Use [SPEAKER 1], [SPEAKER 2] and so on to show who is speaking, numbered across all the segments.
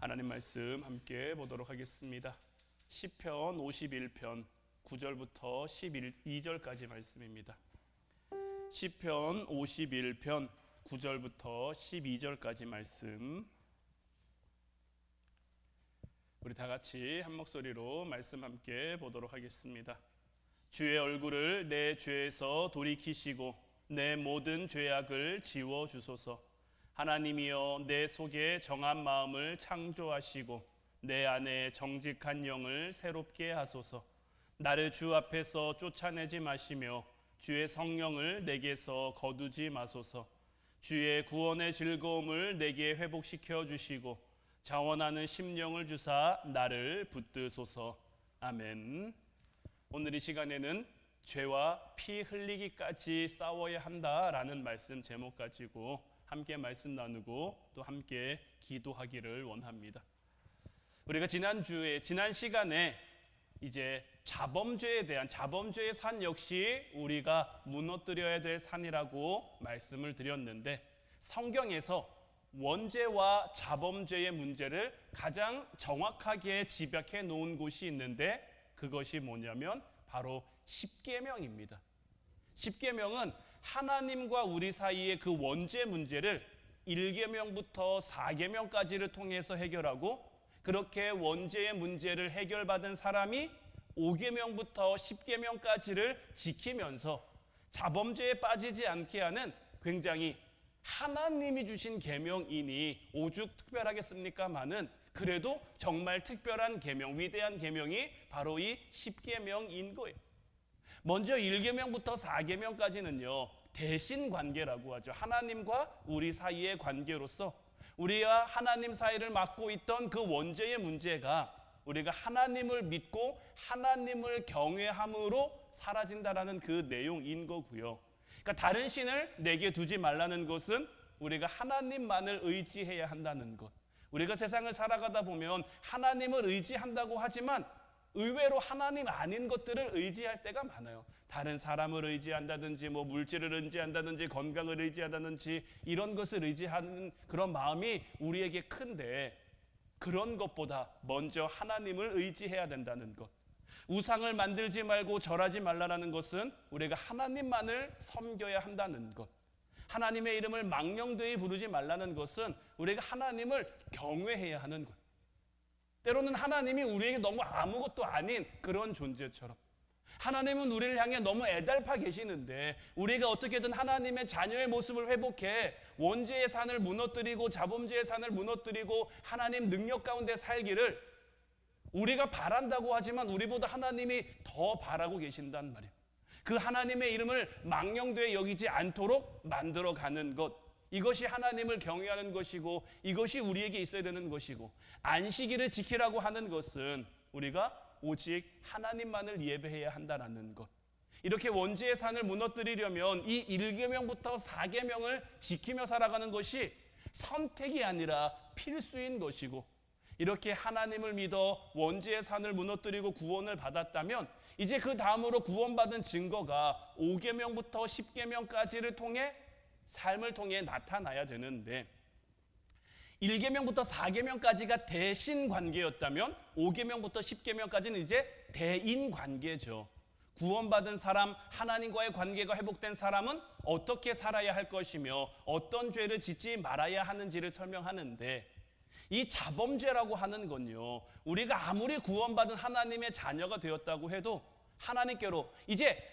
[SPEAKER 1] 하나님 말씀 함께 보도록 하겠습니다. 시편 51편 9절부터 12절까지 말씀입니다. 시편 51편 9절부터 12절까지 말씀, 우리 다 같이 한 목소리로 말씀 함께 보도록 하겠습니다. 주의 얼굴을 내 죄에서 돌이키시고 내 모든 죄악을 지워주소서. 하나님이여, 내 속에 정한 마음을 창조하시고 내 안에 정직한 영을 새롭게 하소서. 나를 주 앞에서 쫓아내지 마시며 주의 성령을 내게서 거두지 마소서. 주의 구원의 즐거움을 내게 회복시켜 주시고 자원하는 심령을 주사 나를 붙드소서. 아멘. 오늘 이 시간에는 죄와 피 흘리기까지 싸워야 한다라는 말씀 제목 가지고 함께 말씀 나누고 또 함께 기도하기를 원합니다. 우리가 지난 시간에 이제 자범죄에 대한 자범죄의 산 역시 우리가 무너뜨려야 될 산이라고 말씀을 드렸는데, 성경에서 원죄와 자범죄의 문제를 가장 정확하게 집약해 놓은 곳이 있는데, 그것이 뭐냐면 바로 십계명입니다. 십계명은 하나님과 우리 사이의 그 원죄 문제를 1계명부터 4계명까지를 통해서 해결하고, 그렇게 원죄의 문제를 해결받은 사람이 5계명부터 10계명까지를 지키면서 자범죄에 빠지지 않게 하는 굉장히 하나님이 주신 계명이니 오죽 특별하겠습니까마는 그래도 정말 특별한 계명, 위대한 계명이 바로 이 십계명인 거예요. 먼저 1계명부터 4계명까지는요, 대신 관계라고 하죠. 하나님과 우리 사이의 관계로서 우리와 하나님 사이를 맡고 있던 그 원죄의 문제가 우리가 하나님을 믿고 하나님을 경외함으로 사라진다라는 그 내용인 거고요. 그러니까 다른 신을 내게 두지 말라는 것은 우리가 하나님만을 의지해야 한다는 것. 우리가 세상을 살아가다 보면 하나님을 의지한다고 하지만 의외로 하나님 아닌 것들을 의지할 때가 많아요. 다른 사람을 의지한다든지 물질을 의지한다든지 건강을 의지한다든지 이런 것을 의지하는 그런 마음이 우리에게 큰데, 그런 것보다 먼저 하나님을 의지해야 된다는 것. 우상을 만들지 말고 절하지 말라는 것은 우리가 하나님만을 섬겨야 한다는 것. 하나님의 이름을 망령되이 부르지 말라는 것은 우리가 하나님을 경외해야 하는 것. 때로는 하나님이 우리에게 너무 아무것도 아닌 그런 존재처럼, 하나님은 우리를 향해 너무 애달파 계시는데 우리가 어떻게든 하나님의 자녀의 모습을 회복해 원죄의 산을 무너뜨리고 자범죄의 산을 무너뜨리고 하나님 능력 가운데 살기를 우리가 바란다고 하지만 우리보다 하나님이 더 바라고 계신단 말이에요. 그 하나님의 이름을 망령되이 여기지 않도록 만들어가는 것, 이것이 하나님을 경외하는 것이고 이것이 우리에게 있어야 되는 것이고, 안식일을 지키라고 하는 것은 우리가 오직 하나님만을 예배해야 한다는 것. 이렇게 원죄의 산을 무너뜨리려면 이 1계명부터 4계명을 지키며 살아가는 것이 선택이 아니라 필수인 것이고, 이렇게 하나님을 믿어 원죄의 산을 무너뜨리고 구원을 받았다면 이제 그 다음으로 구원받은 증거가 5계명부터 10계명까지를 통해 삶을 통해 나타나야 되는데, 1계명부터 4계명까지가 대신 관계였다면 5계명부터 10계명까지는 이제 대인 관계죠. 구원받은 사람, 하나님과의 관계가 회복된 사람은 어떻게 살아야 할 것이며 어떤 죄를 짓지 말아야 하는지를 설명하는데, 이 자범죄라고 하는 건요, 우리가 아무리 구원받은 하나님의 자녀가 되었다고 해도 하나님께로 이제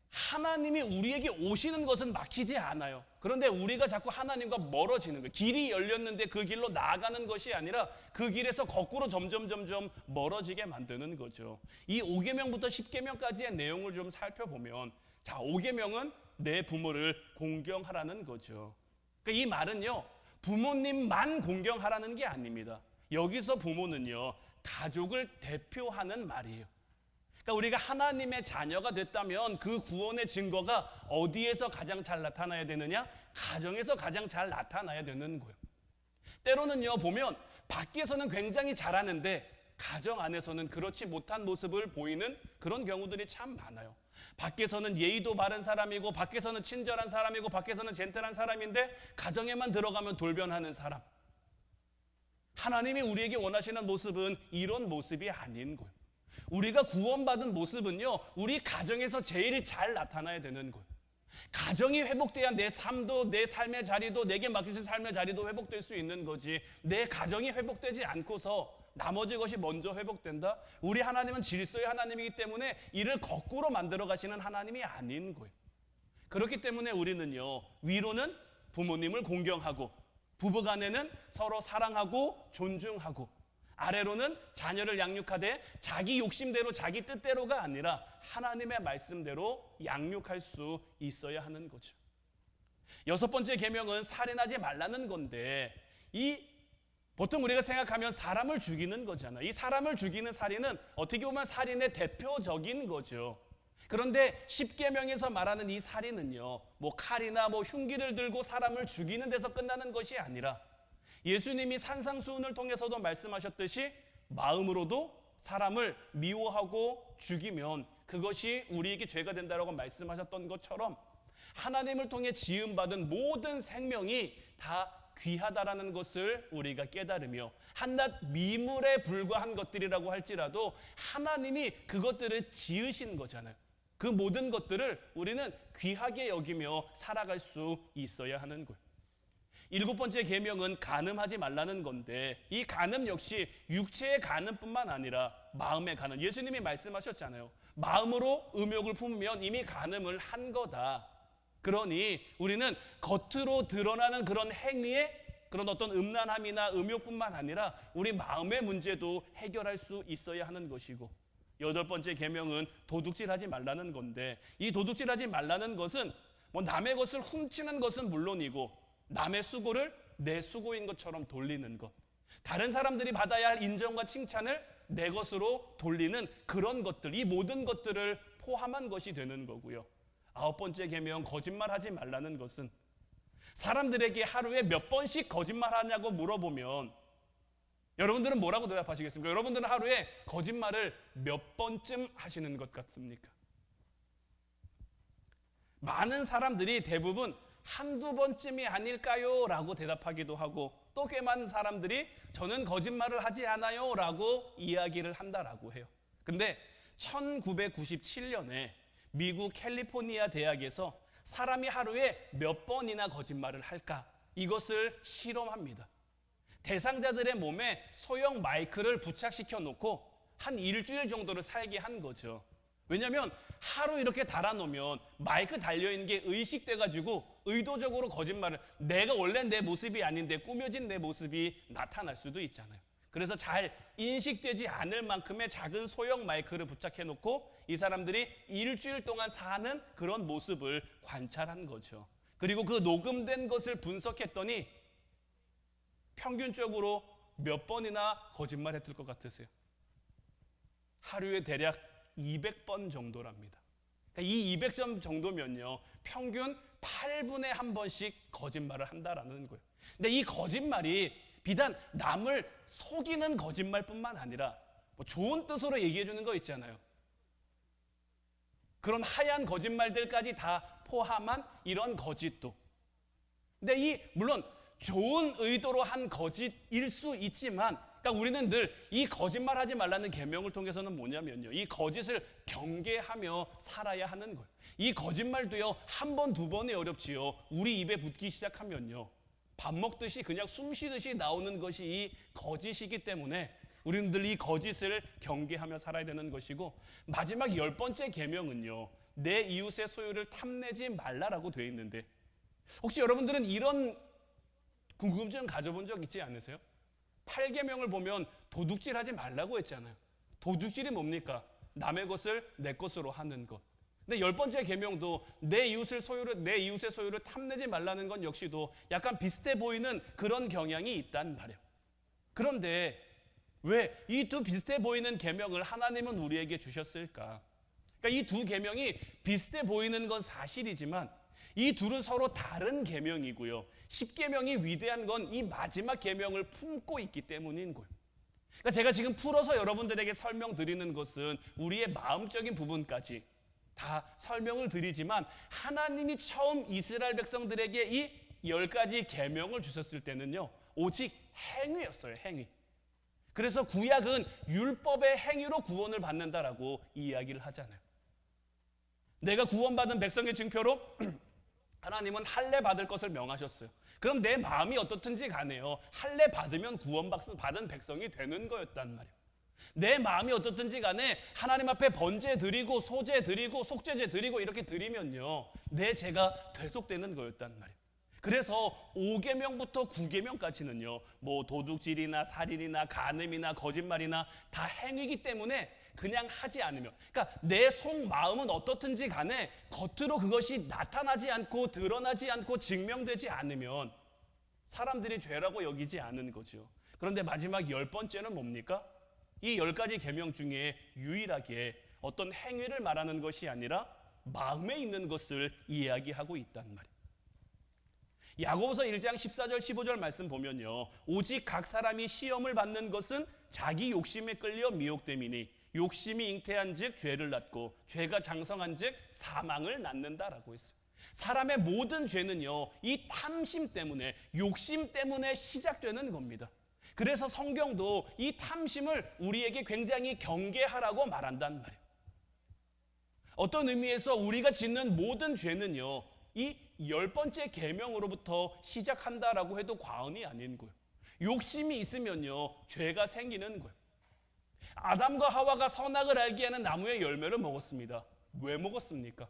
[SPEAKER 1] 하나님이 우리에게 오시는 것은 막히지 않아요. 그런데 우리가 자꾸 하나님과 멀어지는 거예요. 길이 열렸는데 그 길로 나아가는 것이 아니라 그 길에서 거꾸로 점점 멀어지게 만드는 거죠. 이 5계명부터 10계명까지의 내용을 좀 살펴보면, 자, 5계명은 내 부모를 공경하라는 거죠. 그러니까 이 말은요, 부모님만 공경하라는 게 아닙니다. 여기서 부모는요, 가족을 대표하는 말이에요. 그러니까 우리가 하나님의 자녀가 됐다면 그 구원의 증거가 어디에서 가장 잘 나타나야 되느냐? 가정에서 가장 잘 나타나야 되는 거예요. 때로는요, 보면 밖에서는 굉장히 잘하는데 가정 안에서는 그렇지 못한 모습을 보이는 그런 경우들이 참 많아요. 밖에서는 예의도 바른 사람이고 밖에서는 친절한 사람이고 밖에서는 젠틀한 사람인데 가정에만 들어가면 돌변하는 사람. 하나님이 우리에게 원하시는 모습은 이런 모습이 아닌 거예요. 우리가 구원받은 모습은요, 우리 가정에서 제일 잘 나타나야 되는 거예요. 가정이 회복돼야 내 삶도, 내 삶의 자리도, 내게 맡겨진 삶의 자리도 회복될 수 있는 거지, 내 가정이 회복되지 않고서 나머지 것이 먼저 회복된다? 우리 하나님은 질서의 하나님이기 때문에 이를 거꾸로 만들어 가시는 하나님이 아닌 거예요. 그렇기 때문에 우리는요, 위로는 부모님을 공경하고, 부부간에는 서로 사랑하고 존중하고, 아래로는 자녀를 양육하되 자기 욕심대로 자기 뜻대로가 아니라 하나님의 말씀대로 양육할 수 있어야 하는 거죠. 여섯 번째 계명은 살인하지 말라는 건데, 보통 우리가 생각하면 사람을 죽이는 거잖아요. 이 사람을 죽이는 살인은 어떻게 보면 살인의 대표적인 거죠. 그런데 10계명에서 말하는 이 살인은요, 칼이나 흉기를 들고 사람을 죽이는 데서 끝나는 것이 아니라, 예수님이 산상수훈을 통해서도 말씀하셨듯이 마음으로도 사람을 미워하고 죽이면 그것이 우리에게 죄가 된다라고 말씀하셨던 것처럼, 하나님을 통해 지음받은 모든 생명이 다 귀하다라는 것을 우리가 깨달으며, 한낱 미물에 불과한 것들이라고 할지라도 하나님이 그것들을 지으신 거잖아요. 그 모든 것들을 우리는 귀하게 여기며 살아갈 수 있어야 하는 거예요. 일곱 번째 계명은 간음하지 말라는 건데, 이 간음 역시 육체의 간음뿐만 아니라 마음의 간음. 예수님이 말씀하셨잖아요. 마음으로 음욕을 품으면 이미 간음을 한 거다. 그러니 우리는 겉으로 드러나는 그런 행위에 그런 어떤 음란함이나 음욕뿐만 아니라 우리 마음의 문제도 해결할 수 있어야 하는 것이고, 여덟 번째 계명은 도둑질하지 말라는 건데, 이 도둑질하지 말라는 것은 남의 것을 훔치는 것은 물론이고, 남의 수고를 내 수고인 것처럼 돌리는 것, 다른 사람들이 받아야 할 인정과 칭찬을 내 것으로 돌리는 그런 것들, 이 모든 것들을 포함한 것이 되는 거고요. 아홉 번째 계명 거짓말하지 말라는 것은, 사람들에게 하루에 몇 번씩 거짓말하냐고 물어보면 여러분들은 뭐라고 대답하시겠습니까? 여러분들은 하루에 거짓말을 몇 번쯤 하시는 것 같습니까? 많은 사람들이 대부분 한두 번쯤이 아닐까요? 라고 대답하기도 하고, 또 꽤 많은 사람들이 저는 거짓말을 하지 않아요 라고 이야기를 한다라고 해요. 근데 1997년에 미국 캘리포니아 대학에서 사람이 하루에 몇 번이나 거짓말을 할까? 이것을 실험합니다. 대상자들의 몸에 소형 마이크를 부착시켜 놓고 한 일주일 정도를 살게 한 거죠. 왜냐하면 하루 이렇게 달아놓으면 마이크 달려있는 게 의식돼가지고 의도적으로 거짓말을, 내가 원래 내 모습이 아닌데 꾸며진 내 모습이 나타날 수도 있잖아요. 그래서 잘 인식되지 않을 만큼의 작은 소형 마이크를 부착해놓고 이 사람들이 일주일 동안 사는 그런 모습을 관찰한 거죠. 그리고 그 녹음된 것을 분석했더니 평균적으로 몇 번이나 거짓말했을 것 같으세요? 하루에 대략 200번 정도랍니다. 그러니까 이 200점 정도면요, 평균 8분에 한 번씩 거짓말을 한다라는 거예요. 근데 이 거짓말이 비단 남을 속이는 거짓말뿐만 아니라 좋은 뜻으로 얘기해 주는 거 있잖아요. 그런 하얀 거짓말들까지 다 포함한 이런 거짓도. 근데 물론 좋은 의도로 한 거짓일 수 있지만, 그러니까 우리는 늘 이 거짓말하지 말라는 계명을 통해서는 뭐냐면요, 이 거짓을 경계하며 살아야 하는 거예요. 이 거짓말도요, 한 번, 두 번이 어렵지요. 우리 입에 붙기 시작하면요, 밥 먹듯이 그냥 숨 쉬듯이 나오는 것이 이 거짓이기 때문에 우리는 늘 이 거짓을 경계하며 살아야 되는 것이고, 마지막 10번째 계명은요, 내 이웃의 소유를 탐내지 말라라고 되어 있는데, 혹시 여러분들은 이런 궁금증 가져본 적 있지 않으세요? 8계명을 보면 도둑질하지 말라고 했잖아요. 도둑질이 뭡니까? 남의 것을 내 것으로 하는 것. 근데 10번째 계명도 내 이웃의 소유를 탐내지 말라는 건 역시도 약간 비슷해 보이는 그런 경향이 있단 말이에요. 그런데 왜 이 두 비슷해 보이는 계명을 하나님은 우리에게 주셨을까? 그러니까 이 두 계명이 비슷해 보이는 건 사실이지만 이 둘은 서로 다른 계명이고요. 10계명이 위대한 건 이 마지막 계명을 품고 있기 때문인 거예요. 그러니까 제가 지금 풀어서 여러분들에게 설명드리는 것은 우리의 마음적인 부분까지 다 설명을 드리지만, 하나님이 처음 이스라엘 백성들에게 이 10가지 계명을 주셨을 때는요, 오직 행위였어요. 행위. 그래서 구약은 율법의 행위로 구원을 받는다라고 이야기를 하잖아요. 내가 구원받은 백성의 증표로 하나님은 할례 받을 것을 명하셨어요. 그럼 내 마음이 어떻든지 간에요, 할례 받으면 구원받은 백성이 되는 거였단 말이에요. 내 마음이 어떻든지 간에 하나님 앞에 번제 드리고 소제 드리고 속죄제 드리고 이렇게 드리면요, 내 죄가 대속되는 거였단 말이에요. 그래서 5계명부터 9계명까지는요, 뭐 도둑질이나 살인이나 간음이나 거짓말이나 다 행위이기 때문에 그냥 하지 않으면, 그러니까 내 속마음은 어떻든지 간에 겉으로 그것이 나타나지 않고 드러나지 않고 증명되지 않으면 사람들이 죄라고 여기지 않는 거죠. 그런데 마지막 10번째는 뭡니까? 이 10가지 계명 중에 유일하게 어떤 행위를 말하는 것이 아니라 마음에 있는 것을 이야기하고 있단 말이에요. 야고보서 1장 14절 15절 말씀 보면요, 오직 각 사람이 시험을 받는 것은 자기 욕심에 끌려 미혹됨이니 욕심이 잉태한즉 죄를 낳고 죄가 장성한즉 사망을 낳는다라고 했어요. 사람의 모든 죄는요, 이 탐심 때문에, 욕심 때문에 시작되는 겁니다. 그래서 성경도 이 탐심을 우리에게 굉장히 경계하라고 말한단 말이에요. 어떤 의미에서 우리가 짓는 모든 죄는요, 이 10번째 계명으로부터 시작한다라고 해도 과언이 아닌 거예요. 욕심이 있으면요, 죄가 생기는 거예요. 아담과 하와가 선악을 알게 하는 나무의 열매를 먹었습니다. 왜 먹었습니까?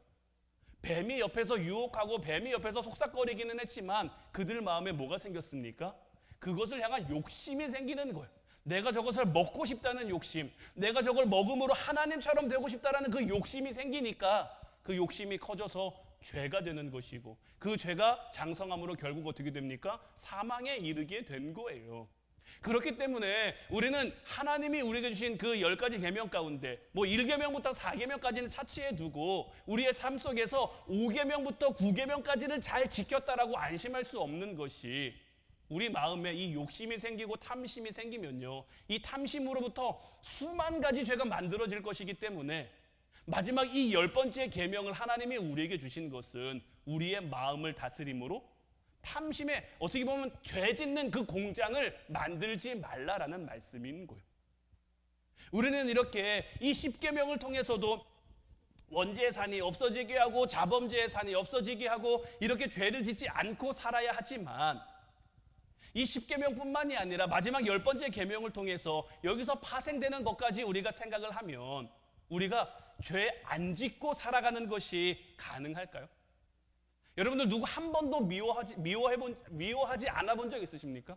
[SPEAKER 1] 뱀이 옆에서 유혹하고 뱀이 옆에서 속삭거리기는 했지만 그들 마음에 뭐가 생겼습니까? 그것을 향한 욕심이 생기는 거예요. 내가 저것을 먹고 싶다는 욕심, 내가 저걸 먹음으로 하나님처럼 되고 싶다는 그 욕심이 생기니까 그 욕심이 커져서 죄가 되는 것이고, 그 죄가 장성함으로 결국 어떻게 됩니까? 사망에 이르게 된 거예요. 그렇기 때문에 우리는 하나님이 우리에게 주신 그 10가지 계명 가운데 뭐 1계명부터 4계명까지는 차치해 두고 우리의 삶 속에서 5계명부터 9계명까지를 잘 지켰다라고 안심할 수 없는 것이, 우리 마음에 이 욕심이 생기고 탐심이 생기면요, 이 탐심으로부터 수만 가지 죄가 만들어질 것이기 때문에 마지막 이 10번째 계명을 하나님이 우리에게 주신 것은 우리의 마음을 다스림으로 탐심에, 어떻게 보면 죄 짓는 그 공장을 만들지 말라라는 말씀인 거예요. 우리는 이렇게 이 10계명을 통해서도 원죄의 산이 없어지게 하고 자범죄의 산이 없어지게 하고 이렇게 죄를 짓지 않고 살아야 하지만, 이 10계명뿐만이 아니라 마지막 10번째 계명을 통해서 여기서 파생되는 것까지 우리가 생각을 하면 우리가 죄 안 짓고 살아가는 것이 가능할까요? 여러분들 누구 한 번도 미워하지 않아 본 적 있으십니까?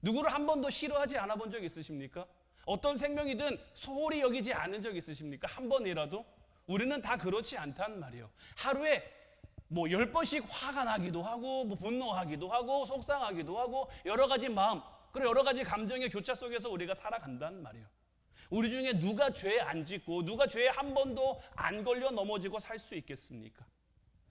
[SPEAKER 1] 누구를 한 번도 싫어하지 않아 본 적 있으십니까? 어떤 생명이든 소홀히 여기지 않은 적 있으십니까? 한 번이라도? 우리는 다 그렇지 않단 말이에요. 하루에 뭐 10번씩 화가 나기도 하고, 뭐 분노하기도 하고, 속상하기도 하고, 여러 가지 마음, 그리고 여러 가지 감정의 교차 속에서 우리가 살아간단 말이에요. 우리 중에 누가 죄 안 짓고 누가 죄에 한 번도 안 걸려 넘어지고 살 수 있겠습니까?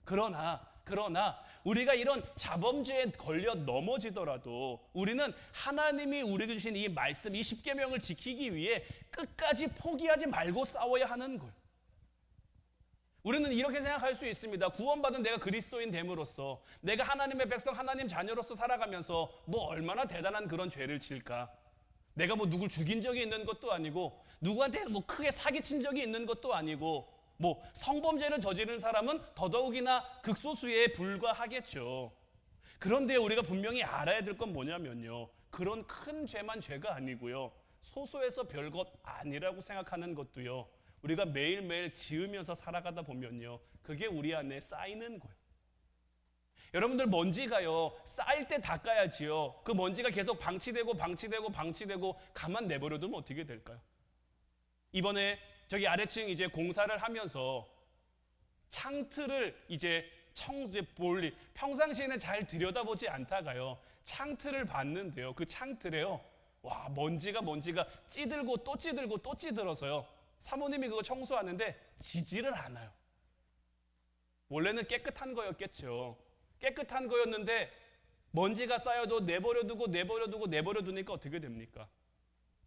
[SPEAKER 1] 그러나 우리가 이런 자범죄에 걸려 넘어지더라도 우리는 하나님이 우리에게 주신 이 말씀, 이 10계명을 지키기 위해 끝까지 포기하지 말고 싸워야 하는 거예요. 우리는 이렇게 생각할 수 있습니다. 구원받은 내가 그리스도인 됨으로써, 내가 하나님의 백성, 하나님 자녀로서 살아가면서 뭐 얼마나 대단한 그런 죄를 지을까? 내가 뭐 누굴 죽인 적이 있는 것도 아니고, 누구한테 뭐 크게 사기친 적이 있는 것도 아니고, 뭐 성범죄를 저지른 사람은 더더욱이나 극소수에 불과하겠죠. 그런데 우리가 분명히 알아야 될 건 뭐냐면요, 그런 큰 죄만 죄가 아니고요, 소소해서 별것 아니라고 생각하는 것도요, 우리가 매일매일 지으면서 살아가다 보면요, 그게 우리 안에 쌓이는 거예요. 여러분들, 먼지가요 쌓일 때 닦아야지요, 그 먼지가 계속 방치되고 가만 내버려두면 어떻게 될까요? 이번에 저기 아래층 이제 공사를 하면서 창틀을 이제 볼일, 평상시에는 잘 들여다보지 않다가요 창틀을 봤는데요, 그 창틀에요, 와, 먼지가 찌들고 또 찌들어서요, 사모님이 그거 청소하는데 지지를 않아요. 원래는 깨끗한 거였겠죠. 깨끗한 거였는데 먼지가 쌓여도 내버려두니까 어떻게 됩니까?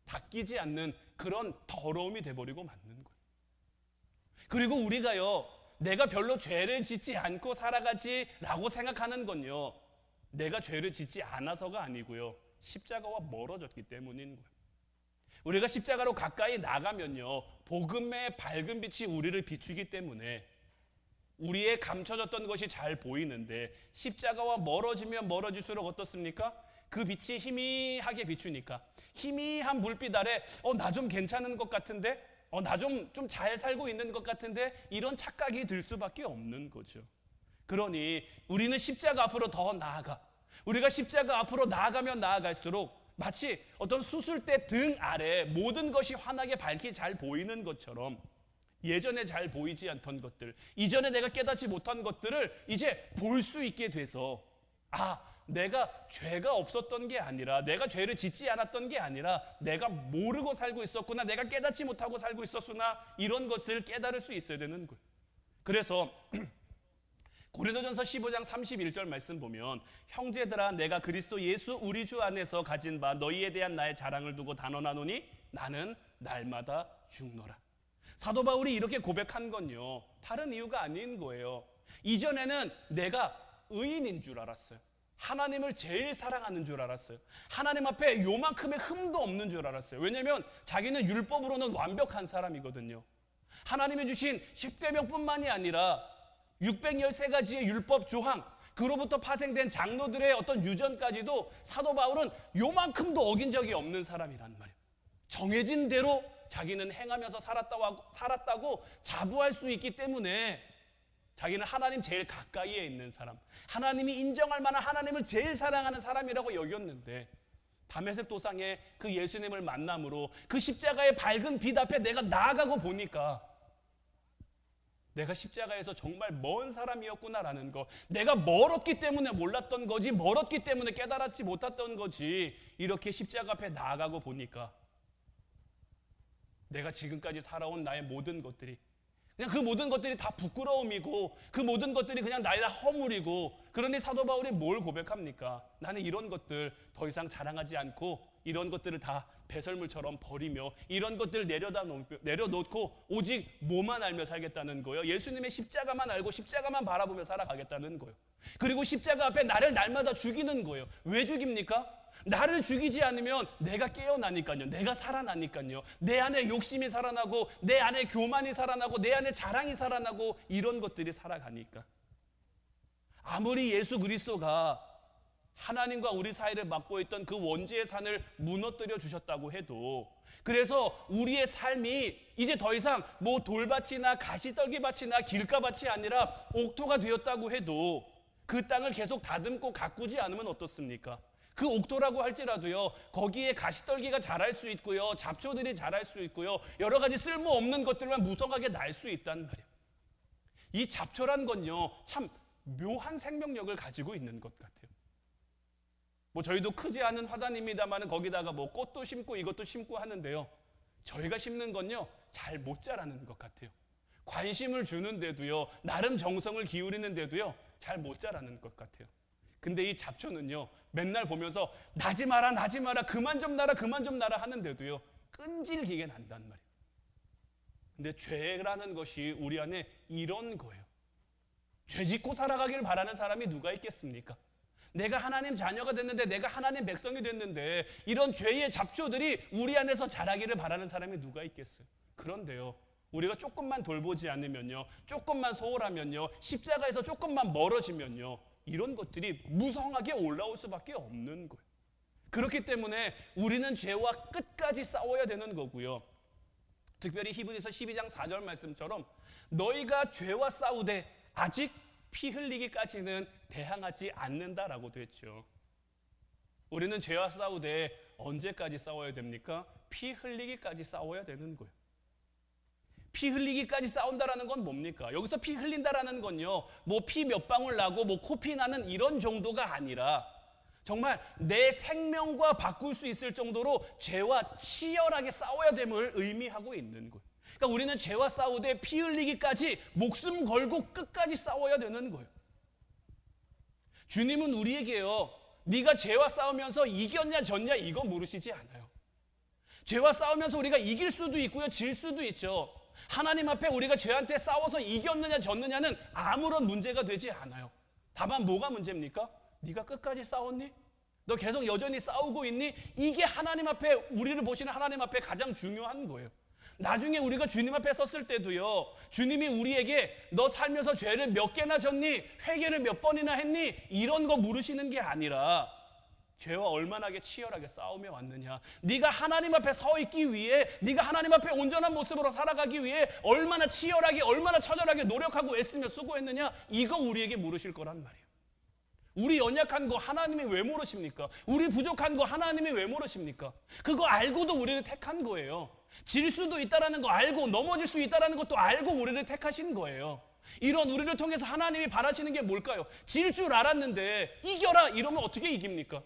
[SPEAKER 1] 닦이지 않는 그런 더러움이 돼버리고 맞는 거예요. 그리고 우리가요, 내가 별로 죄를 짓지 않고 살아가지라고 생각하는 건요, 내가 죄를 짓지 않아서가 아니고요, 십자가와 멀어졌기 때문인 거예요. 우리가 십자가로 가까이 나가면요, 복음의 밝은 빛이 우리를 비추기 때문에 우리의 감춰졌던 것이 잘 보이는데, 십자가와 멀어지면 멀어질수록 어떻습니까? 그 빛이 희미하게 비추니까, 희미한 불빛 아래 나 좀 괜찮은 것 같은데, 나 좀 잘 살고 있는 것 같은데, 이런 착각이 들 수밖에 없는 거죠. 그러니 우리는 십자가 앞으로 더 나아가, 우리가 십자가 앞으로 나아가면 나아갈수록 마치 어떤 수술대 등 아래 모든 것이 환하게 밝게 잘 보이는 것처럼, 예전에 잘 보이지 않던 것들, 이전에 내가 깨닫지 못한 것들을 이제 볼 수 있게 돼서, 내가 죄가 없었던 게 아니라, 내가 죄를 짓지 않았던 게 아니라 내가 모르고 살고 있었구나, 내가 깨닫지 못하고 살고 있었구나, 이런 것을 깨달을 수 있어야 되는 거예요. 그래서 고린도전서 15장 31절 말씀 보면, 형제들아 내가 그리스도 예수 우리 주 안에서 가진 바 너희에 대한 나의 자랑을 두고 단언하노니 나는 날마다 죽노라. 사도 바울이 이렇게 고백한 건요, 다른 이유가 아닌 거예요. 이전에는 내가 의인인 줄 알았어요. 하나님을 제일 사랑하는 줄 알았어요. 하나님 앞에 요만큼의 흠도 없는 줄 알았어요. 왜냐하면 자기는 율법으로는 완벽한 사람이거든요. 하나님이 주신 10계명뿐만이 아니라 613가지의 율법 조항, 그로부터 파생된 장로들의 어떤 유전까지도 사도 바울은 요만큼도 어긴 적이 없는 사람이란 말이에요. 정해진 대로 자기는 행하면서 살았다고 자부할 수 있기 때문에 자기는 하나님 제일 가까이에 있는 사람, 하나님이 인정할 만한 하나님을 제일 사랑하는 사람이라고 여겼는데, 다메섹 도상에 그 예수님을 만남으로 그 십자가의 밝은 빛 앞에 내가 나아가고 보니까 내가 십자가에서 정말 먼 사람이었구나라는 거, 내가 멀었기 때문에 몰랐던 거지, 멀었기 때문에 깨달았지 못했던 거지, 이렇게 십자가 앞에 나아가고 보니까 내가 지금까지 살아온 나의 모든 것들이, 그냥 그 모든 것들이 다 부끄러움이고, 그 모든 것들이 그냥 나의 다 허물이고, 그러니 사도 바울이 뭘 고백합니까? 나는 이런 것들 더 이상 자랑하지 않고 이런 것들을 다 배설물처럼 버리며 이런 것들을 내려놓고 오직 뭐만 알며 살겠다는 거예요. 예수님의 십자가만 알고 십자가만 바라보며 살아가겠다는 거예요. 그리고 십자가 앞에 나를 날마다 죽이는 거예요. 왜 죽입니까? 나를 죽이지 않으면 내가 깨어나니까요. 내가 살아나니까요. 내 안에 욕심이 살아나고, 내 안에 교만이 살아나고, 내 안에 자랑이 살아나고, 이런 것들이 살아가니까. 아무리 예수 그리스도가 하나님과 우리 사이를 막고 있던 그 원죄의 산을 무너뜨려 주셨다고 해도, 그래서 우리의 삶이 이제 더 이상 뭐 돌밭이나 가시떨기밭이나 길가밭이 아니라 옥토가 되었다고 해도 그 땅을 계속 다듬고 가꾸지 않으면 어떻습니까? 그 옥토라고 할지라도요, 거기에 가시떨기가 자랄 수 있고요, 잡초들이 자랄 수 있고요, 여러 가지 쓸모없는 것들만 무성하게 날 수 있단 말이에요. 이 잡초란 건요, 참 묘한 생명력을 가지고 있는 것 같아요. 뭐 저희도 크지 않은 화단입니다만 거기다가 뭐 꽃도 심고 이것도 심고 하는데요, 저희가 심는 건요 잘 못 자라는 것 같아요. 관심을 주는데도요, 나름 정성을 기울이는데도요 잘 못 자라는 것 같아요. 근데 이 잡초는요, 맨날 보면서 나지 마라 나지 마라, 그만 좀 나라 그만 좀 나라 하는데도요 끈질기게 난단 말이에요. 근데 죄라는 것이 우리 안에 이런 거예요. 죄 짓고 살아가길 바라는 사람이 누가 있겠습니까? 내가 하나님 자녀가 됐는데, 내가 하나님 백성이 됐는데 이런 죄의 잡초들이 우리 안에서 자라기를 바라는 사람이 누가 있겠어요? 그런데요, 우리가 조금만 돌보지 않으면요, 조금만 소홀하면요, 십자가에서 조금만 멀어지면요, 이런 것들이 무성하게 올라올 수밖에 없는 거예요. 그렇기 때문에 우리는 죄와 끝까지 싸워야 되는 거고요. 특별히 히브리서 12장 4절 말씀처럼 너희가 죄와 싸우되 아직 피 흘리기까지는 대항하지 않는다라고 됐죠. 우리는 죄와 싸우되 언제까지 싸워야 됩니까? 피 흘리기까지 싸워야 되는 거예요. 피 흘리기까지 싸운다라는 건 뭡니까? 여기서 피 흘린다라는 건요, 뭐 피 몇 방울 나고 뭐 코피 나는 이런 정도가 아니라 정말 내 생명과 바꿀 수 있을 정도로 죄와 치열하게 싸워야 됨을 의미하고 있는 거예요. 그러니까 우리는 죄와 싸우되 피 흘리기까지 목숨 걸고 끝까지 싸워야 되는 거예요. 주님은 우리에게요, 네가 죄와 싸우면서 이겼냐 졌냐 이거 물으시지 않아요. 죄와 싸우면서 우리가 이길 수도 있고요, 질 수도 있죠. 하나님 앞에 우리가 죄한테 싸워서 이겼느냐 졌느냐는 아무런 문제가 되지 않아요. 다만 뭐가 문제입니까? 네가 끝까지 싸웠니? 너 계속 여전히 싸우고 있니? 이게 하나님 앞에, 우리를 보시는 하나님 앞에 가장 중요한 거예요. 나중에 우리가 주님 앞에 섰을 때도요, 주님이 우리에게 너 살면서 죄를 몇 개나 졌니? 회개를 몇 번이나 했니? 이런 거 물으시는 게 아니라 죄와 얼마나 치열하게 싸우며 왔느냐, 네가 하나님 앞에 서 있기 위해, 네가 하나님 앞에 온전한 모습으로 살아가기 위해 얼마나 치열하게, 얼마나 처절하게 노력하고 애쓰며 수고했느냐, 이거 우리에게 물으실 거란 말이에요. 우리 연약한 거 하나님이 왜 모르십니까? 우리 부족한 거 하나님이 왜 모르십니까? 그거 알고도 우리를 택한 거예요. 질 수도 있다는 거 알고, 넘어질 수 있다는 것도 알고 우리를 택하신 거예요. 이런 우리를 통해서 하나님이 바라시는 게 뭘까요? 질 줄 알았는데 이겨라 이러면 어떻게 이깁니까?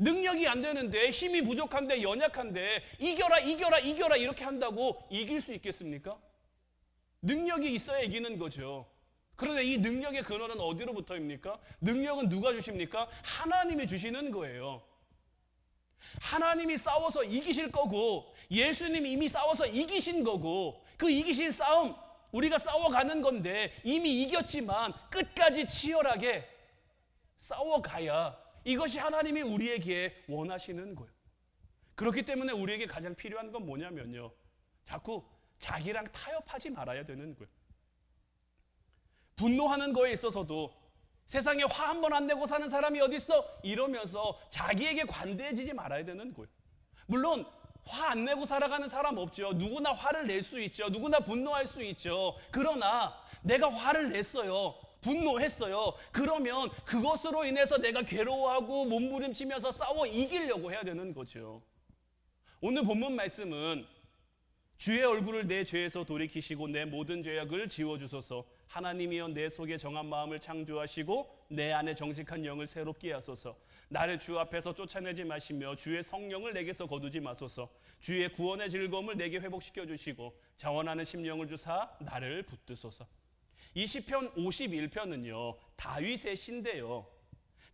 [SPEAKER 1] 능력이 안 되는데, 힘이 부족한데, 연약한데 이겨라 이겨라 이겨라 이렇게 한다고 이길 수 있겠습니까? 능력이 있어야 이기는 거죠. 그런데 이 능력의 근원은 어디로부터입니까? 능력은 누가 주십니까? 하나님이 주시는 거예요. 하나님이 싸워서 이기실 거고, 예수님이 이미 싸워서 이기신 거고, 그 이기신 싸움 우리가 싸워가는 건데, 이미 이겼지만 끝까지 치열하게 싸워가야 이것이 하나님이 우리에게 원하시는 거예요. 그렇기 때문에 우리에게 가장 필요한 건 뭐냐면요, 자꾸 자기랑 타협하지 말아야 되는 거예요. 분노하는 거에 있어서도 세상에 화 한 번 안 내고 사는 사람이 어디 있어? 이러면서 자기에게 관대해지지 말아야 되는 거예요. 물론 화 안 내고 살아가는 사람 없죠. 누구나 화를 낼 수 있죠. 누구나 분노할 수 있죠. 그러나 내가 화를 냈어요, 분노했어요. 그러면 그것으로 인해서 내가 괴로워하고 몸부림치면서 싸워 이기려고 해야 되는 거죠. 오늘 본문 말씀은 주의 얼굴을 내 죄에서 돌이키시고 내 모든 죄악을 지워주소서. 하나님이여 내 속에 정한 마음을 창조하시고 내 안에 정직한 영을 새롭게 하소서. 나를 주 앞에서 쫓아내지 마시며 주의 성령을 내게서 거두지 마소서. 주의 구원의 즐거움을 내게 회복시켜 주시고 자원하는 심령을 주사 나를 붙드소서. 이 시편 51편은요 다윗의 시인데요,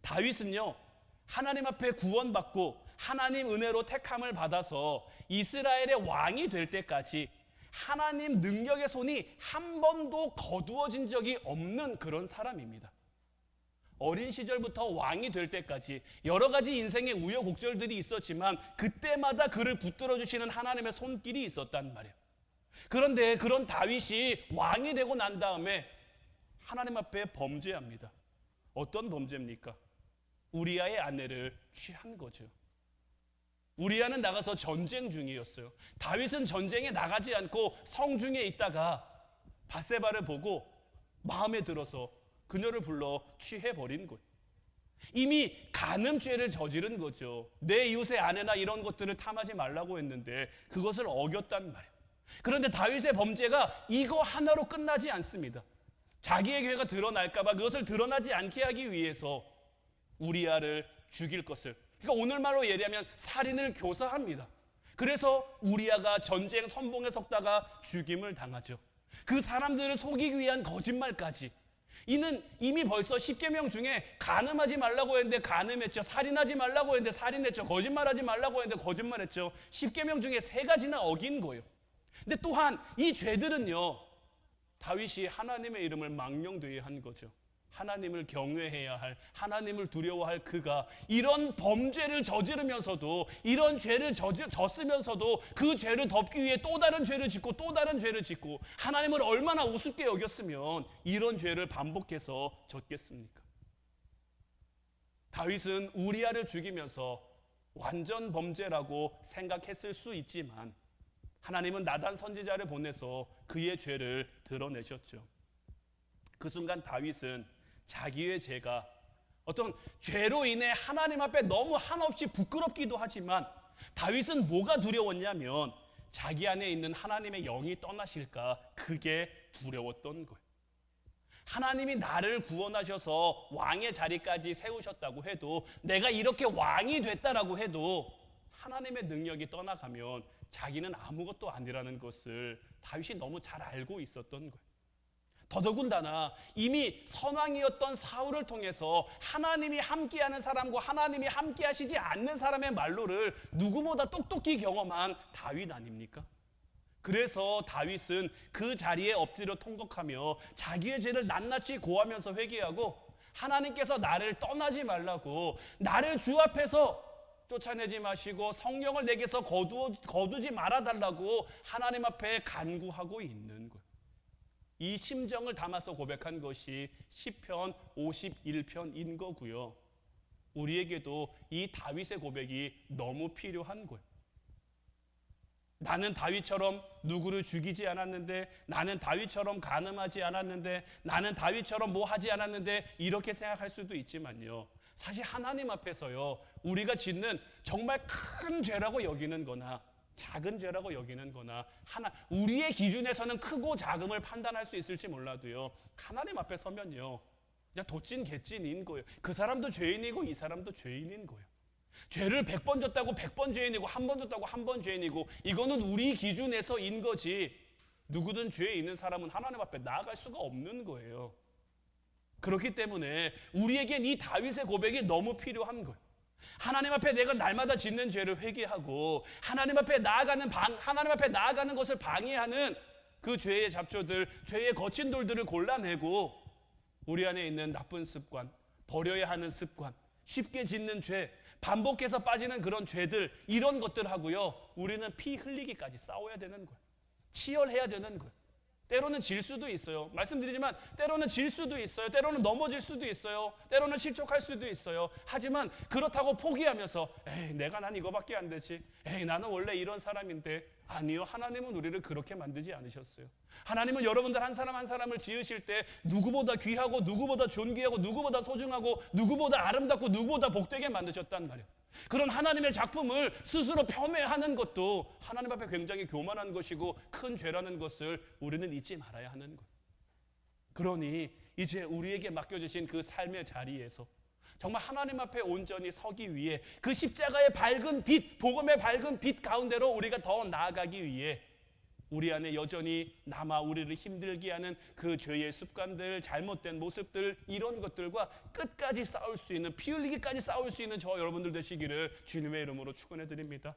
[SPEAKER 1] 다윗은요 하나님 앞에 구원받고 하나님 은혜로 택함을 받아서 이스라엘의 왕이 될 때까지 하나님 능력의 손이 한 번도 거두어진 적이 없는 그런 사람입니다. 어린 시절부터 왕이 될 때까지 여러 가지 인생의 우여곡절들이 있었지만 그때마다 그를 붙들어 주시는 하나님의 손길이 있었단 말이에요. 그런데 그런 다윗이 왕이 되고 난 다음에 하나님 앞에 범죄합니다. 어떤 범죄입니까? 우리아의 아내를 취한 거죠. 우리아는 나가서 전쟁 중이었어요. 다윗은 전쟁에 나가지 않고 성중에 있다가 밧세바를 보고 마음에 들어서 그녀를 불러 취해버린 거예요. 이미 간음죄를 저지른 거죠. 내 이웃의 아내나 이런 것들을 탐하지 말라고 했는데 그것을 어겼단 말이에요. 그런데 다윗의 범죄가 이거 하나로 끝나지 않습니다. 자기의 죄가 드러날까 봐 그것을 드러나지 않게 하기 위해서 우리아를 죽일 것을, 그러니까 오늘말로 예리하면 살인을 교사합니다. 그래서 우리아가 전쟁 선봉에 섰다가 죽임을 당하죠. 그 사람들을 속이기 위한 거짓말까지. 이는 이미 벌써 십계명 중에 간음하지 말라고 했는데 간음했죠. 살인하지 말라고 했는데 살인했죠. 거짓말하지 말라고 했는데 거짓말했죠. 십계명 중에 3가지나 어긴 거예요. 근데 또한 이 죄들은요, 다윗이 하나님의 이름을 망령되게 한 거죠. 하나님을 경외해야 할, 하나님을 두려워할 그가 이런 범죄를 저지르면서도, 이런 죄를 졌으면서도 그 죄를 덮기 위해 또 다른 죄를 짓고 또 다른 죄를 짓고, 하나님을 얼마나 우습게 여겼으면 이런 죄를 반복해서 졌겠습니까? 다윗은 우리아를 죽이면서 완전 범죄라고 생각했을 수 있지만 하나님은 나단 선지자를 보내서 그의 죄를 드러내셨죠. 그 순간 다윗은 자기의 죄가 어떤 죄로 인해 하나님 앞에 너무 한없이 부끄럽기도 하지만, 다윗은 뭐가 두려웠냐면 자기 안에 있는 하나님의 영이 떠나실까, 그게 두려웠던 거예요. 하나님이 나를 구원하셔서 왕의 자리까지 세우셨다고 해도, 내가 이렇게 왕이 됐다라고 해도 하나님의 능력이 떠나가면 자기는 아무것도 아니라는 것을 다윗이 너무 잘 알고 있었던 거예요. 더더군다나 이미 선왕이었던 사울을 통해서 하나님이 함께하는 사람과 하나님이 함께하시지 않는 사람의 말로를 누구보다 똑똑히 경험한 다윗 아닙니까? 그래서 다윗은 그 자리에 엎드려 통곡하며 자기의 죄를 낱낱이 고하면서 회개하고 하나님께서 나를 떠나지 말라고, 나를 주 앞에서 쫓아내지 마시고 성령을 내게서 거두지 말아달라고 하나님 앞에 간구하고 있는 거예요. 이 심정을 담아서 고백한 것이 시편 51편인 거고요. 우리에게도 이 다윗의 고백이 너무 필요한 거예요. 나는 다윗처럼 누구를 죽이지 않았는데, 나는 다윗처럼 간음하지 않았는데, 나는 다윗처럼 뭐 하지 않았는데, 이렇게 생각할 수도 있지만요, 사실 하나님 앞에서요, 우리가 짓는 정말 큰 죄라고 여기는 거나 작은 죄라고 여기는 거나, 우리의 기준에서는 크고 작음을 판단할 수 있을지 몰라도요, 하나님 앞에 서면요, 그냥 도찐 개찐인 거예요. 그 사람도 죄인이고 이 사람도 죄인인 거예요. 죄를 100번 졌다고 100번 죄인이고, 한 번 졌다고 한 번 죄인이고, 이거는 우리 기준에서인 거지, 누구든 죄에 있는 사람은 하나님 앞에 나아갈 수가 없는 거예요. 그렇기 때문에 우리에겐 이 다윗의 고백이 너무 필요한 거예요. 하나님 앞에 내가 날마다 짓는 죄를 회개하고, 하나님 앞에 나아가는 것을 방해하는 그 죄의 잡초들, 죄의 거친 돌들을 골라내고, 우리 안에 있는 나쁜 습관, 버려야 하는 습관, 쉽게 짓는 죄, 반복해서 빠지는 그런 죄들, 이런 것들하고요, 우리는 피 흘리기까지 싸워야 되는 거예요. 치열해야 되는 거예요. 때로는 질 수도 있어요. 말씀드리지만 때로는 질 수도 있어요. 때로는 넘어질 수도 있어요. 때로는 실족할 수도 있어요. 하지만 그렇다고 포기하면서 난 이거밖에 안 되지, 나는 원래 이런 사람인데, 아니요, 하나님은 우리를 그렇게 만들지 않으셨어요. 하나님은 여러분들 한 사람 한 사람을 지으실 때 누구보다 귀하고, 누구보다 존귀하고, 누구보다 소중하고, 누구보다 아름답고, 누구보다 복되게 만드셨단 말이에요. 그런 하나님의 작품을 스스로 폄훼하는 것도 하나님 앞에 굉장히 교만한 것이고 큰 죄라는 것을 우리는 잊지 말아야 하는 거예요. 그러니 이제 우리에게 맡겨주신 그 삶의 자리에서 정말 하나님 앞에 온전히 서기 위해, 그 십자가의 밝은 빛, 복음의 밝은 빛 가운데로 우리가 더 나아가기 위해, 우리 안에 여전히 남아 우리를 힘들게 하는 그 죄의 습관들, 잘못된 모습들, 이런 것들과 끝까지 싸울 수 있는, 피 흘리기까지 싸울 수 있는 저 여러분들 되시기를 주님의 이름으로 축원해 드립니다.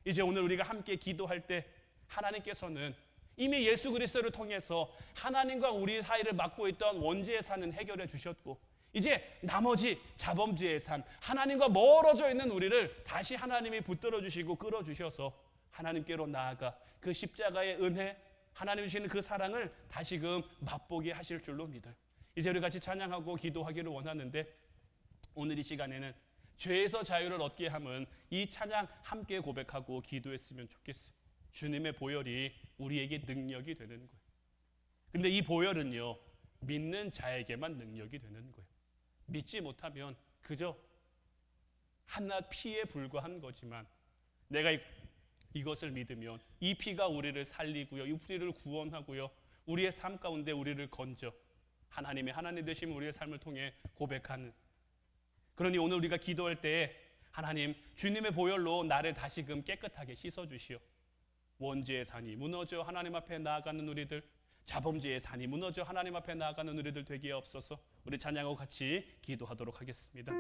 [SPEAKER 1] 이제 오늘 우리가 함께 기도할 때 하나님께서는 이미 예수 그리스도를 통해서 하나님과 우리 사이를 막고 있던 원죄의 산은 해결해 주셨고, 이제 나머지 자범죄의 산, 하나님과 멀어져 있는 우리를 다시 하나님이 붙들어 주시고 끌어 주셔서 하나님께로 나아가 그 십자가의 은혜, 하나님 주시는 그 사랑을 다시금 맛보게 하실 줄로 믿어요. 이제 우리 같이 찬양하고 기도하기를 원하는데, 오늘 이 시간에는 죄에서 자유를 얻게 함은 이 찬양 함께 고백하고 기도했으면 좋겠어요. 주님의 보혈이 우리에게 능력이 되는 거예요. 근데 이 보혈은요, 믿는 자에게만 능력이 되는 거예요. 믿지 못하면 그저 한낱 피에 불과한 거지만, 내가 이것을 믿으면 이 피가 우리를 살리고요, 우리를 구원하고요, 우리의 삶 가운데 우리를 건져 하나님의 하나님 되심 우리의 삶을 통해 고백하는. 그러니 오늘 우리가 기도할 때, 하나님 주님의 보혈로 나를 다시금 깨끗하게 씻어주시오. 원죄의 산이 무너져 하나님 앞에 나아가는 우리들, 자범죄의 산이 무너져 하나님 앞에 나아가는 우리들 되게 없어서 우리 찬양하고 같이 기도하도록 하겠습니다.